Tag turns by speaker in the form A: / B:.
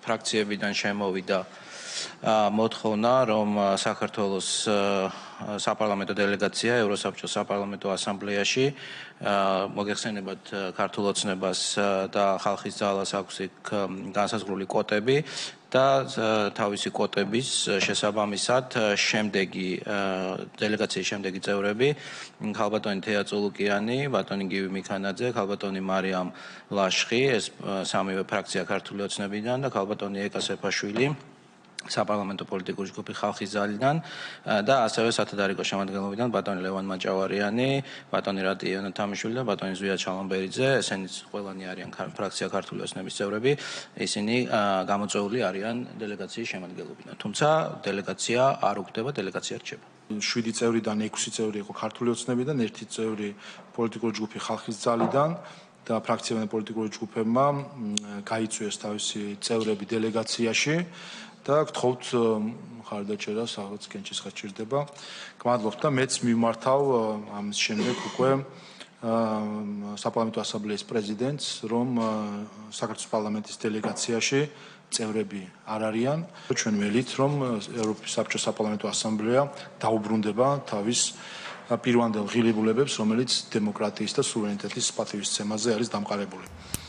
A: ფრაქციებიდან შემოვიდა მოთხოვნა, რომ საქართველოს საპარლამენტო დელეგაცია ევროსაბჭოს საპარლამენტო ასამბლეაში მოგეხსენებათ ქართულ ოცნებას და ხალხის ძალას აქვს იქ განსაზღვრული კვოტები და თავისი კვოტების შესაბამისად შემდეგი დელეგაციის შემდეგი წევრები ქალბატონი თეა წულუკიანი, ბატონი გივი მიქანაძე, ქალბატონი მარიამ ლაშხი, ეს სამივე ფრაქცია ქართული ოცნებიდან და ქალბატონი ეკა სეფაშვილი საპარლამენტო პოლიტიკური ჯგუფი ხალხის ძალიდან და ასევე სათადარიგო შემადგენლობიდან ბატონი ლევან მაჭავარიანი, ბატონი რატი იონათამიშვილი და ბატონი ზვია ჩალამბერიძე, ესენიც ყველანი არიან ფრაქცია ქართული ოცნების წევრები, ისინი გამოწვეული არიან დელეგაციის შემადგენლობიდან. თუმცა დელეგაცია არ უგდება, დელეგაცია რჩება.
B: 7 წევრიდან 6 წევრი იყო ქართული ოცნებიდან, 1 წევრი პოლიტიკური ჯგუფი ხალხის ძალიდან და ფრაქციებმა პოლიტიკური ჯგუფებმა გაიწვიეს თავისი წევრები დელეგაციაში. და გთხოვთ მხარდაჭერას, რაღაც კენჭისყრა ჭირდება. გმადლობთ და მეც მიმართავ ამის შემდეგ უკვე საპარლამენტო ასამბლეის პრეზიდენტს, რომ საქართველოს პარლამენტის დელეგაციაში წევრები არ არიან. ჩვენ ველით, რომ ევროპის საბჭოს საპარლამენტო ასამბლეა დაუბრუნდება თავის პირვანდელ ღირებულებებს, რომელიც დემოკრატიის და სუვერენიტეტის პატივისცემაზე არის დამყარებული.